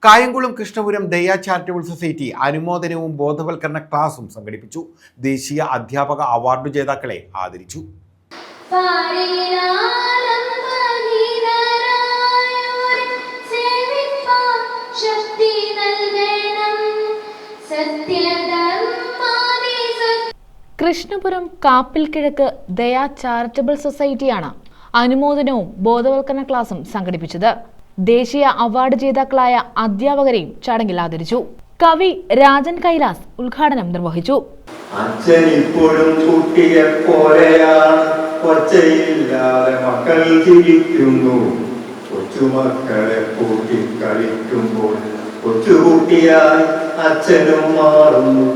കായംകുളം കൃഷ്ണപുരം ദയ charitable society അനുമോദനവും ബോധവൽക്കരണ ക്ലാസും സംഘടിപ്പിച്ചു. ദേശീയ അധ്യാപക അവാർഡ് ജേതാക്കളെ ആദരിച്ചു. കൃഷ്ണപുരം കാപ്പിൽ കിഴക്ക് ദയ ചാരിറ്റബിൾ സൊസൈറ്റിയാണ് അനുമോദനവും ബോധവൽക്കരണ ക്ലാസും സംഘടിപ്പിച്ചത്. ദേശീയ അവാർഡ് ജേതാക്കളായ അധ്യാപകരെയും ചടങ്ങിൽ ആദരിച്ചു. കവി രാജൻ കൈലാസ് ഉദ്ഘാടനം നിർവഹിച്ചു. അച്ഛൻ ഇപ്പോഴും കുട്ടിയെ പോലെയാണ്, ഒച്ചയില്ലാതെ മക്കൾ ചിരിക്കുന്നു. കൊച്ചുമക്കളെ കൂട്ടി കളിക്കുമ്പോൾ കൊച്ചുകുട്ടിയായി അച്ഛനും മാറുന്നു.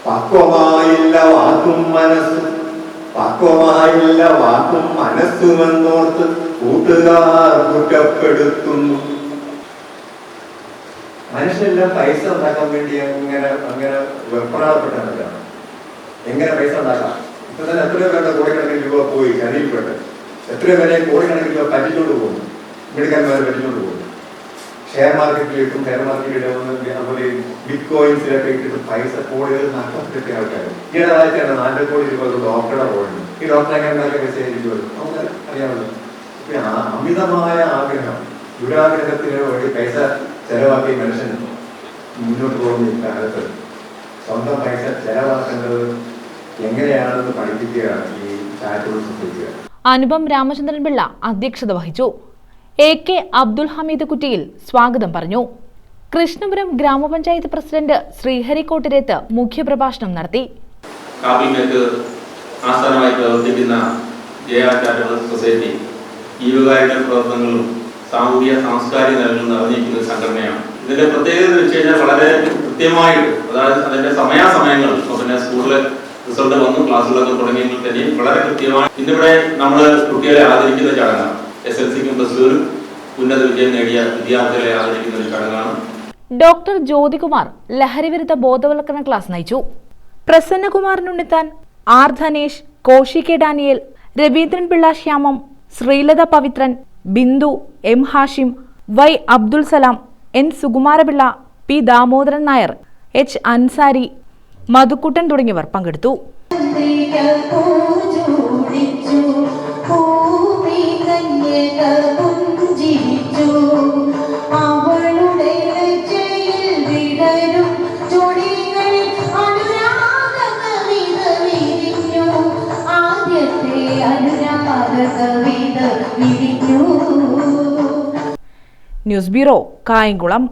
പക്വമായില്ല വാക്കും മനസ്സുമെന്നോർത്ത് കൂട്ടുകാർ കുറ്റപ്പെടുത്തുന്നു. മനുഷ്യരെല്ലാം പൈസ ഉണ്ടാക്കാൻ വേണ്ടി അങ്ങനെ വെപ്രാളപ്പെട്ടതാണ്. എങ്ങനെ പൈസ ഉണ്ടാക്കാം? ഇപ്പൊ തന്നെ എത്രയോ പേരുടെ കോടിക്കണക്കിന് രൂപ പോയി കരയിൽപ്പെട്ട്, എത്രയോ പേരെ കോടിക്കണക്കിന് രൂപ പറ്റിച്ചോണ്ട് പോകുന്നു, മിടുക്കന്മാരെ പറ്റിച്ചോണ്ട് പോകുന്നു. ഷെയർ മാർക്കറ്റിലിട്ടും അതുപോലെ ബിറ്റ് കോയിൻസിലൊക്കെ ഇട്ടിട്ട് പൈസ കോടികൾ നഷ്ടപ്പെട്ട ആൾക്കാർ. ഈയിടെ വായിച്ചാണ് 4 കോടി രൂപ ഡോക്ടറുടെ പോയിട്ടുണ്ട്. ഈ ഡോക്ടർ എങ്ങനെ പൈസ നമുക്ക് അറിയാമല്ലോ. അമിതമായ ആഗ്രഹം, ദുരാഗ്രഹത്തിന് വേണ്ടി പൈസ ചെലവാക്കി മനുഷ്യൻ മുന്നോട്ട് പോകുന്ന ഈ കാലത്ത് സ്വന്തം പൈസ ചെലവാക്കേണ്ടത് എങ്ങനെയാണെന്ന് പഠിപ്പിക്കുകയാണ് ഈ ചാരിറ്റബിൾ സൊസൈറ്റി. അനുപം രാമചന്ദ്രൻ പിള്ള അധ്യക്ഷത വഹിച്ചു. AK അബ്ദുൽ ഹമീദ് കുറ്റിയിൽ സ്വാഗതം പറഞ്ഞു. കൃഷ്ണപുരം ഗ്രാമപഞ്ചായത്ത് പ്രസിഡന്റ് ശ്രീഹരി കോട്ടിരേത്ത് മുഖ്യപ്രഭാഷണം നടത്തി. ആസ്ഥാനമായി പ്രവർത്തിക്കുന്ന ജയ ചാരിറ്റബിൾ സൊസൈറ്റി ജീവകാരുണ്യ പ്രവർത്തനങ്ങളും സാമൂഹിക സാംസ്കാരിക നിലകളും നിറഞ്ഞിരിക്കുന്ന സംഘടനയാണ്. ഇതിന്റെ പ്രത്യേകത എന്ന് വെച്ച് കഴിഞ്ഞാൽ വളരെ കൃത്യമായിട്ട്, അതായത് അതിന്റെ സമയാസമയങ്ങൾ, പിന്നെ സ്കൂളിലെ റിസൾട്ട് വന്നു ക്ലാസ്സുകളൊക്കെ തുടങ്ങിയെങ്കിൽ തന്നെയും വളരെ കൃത്യമായി ഇന്നിവിടെ നമ്മൾ കുട്ടികളെ ആദരിക്കുന്ന ചടങ്ങാണ്. SLCക്കും പ്ലസ് ഉന്നത വിജയം നേടിയ വിദ്യാർത്ഥികളെ ആദരിക്കുന്ന ഒരു ചടങ്ങാണ്. ഡോക്ടർ ജ്യോതികുമാർ ലഹരിവിരുദ്ധ ബോധവൽക്കരണ ക്ലാസ് നയിച്ചു. പ്രസന്നകുമാറിനുണ്ണിത്താൻ, R Dhanesh, Koshy K Daniel, Raveendran Pillai Shyamam, Sreelatha Pavithran, Bindu, M Hashim, Y Abdul Salam, N Sukumarapillai, P Damodaran Nair, H Ansari, Madhukuttan തുടങ്ങിയവർ പങ്കെടുത്തു. News bureau, Kayamkulam.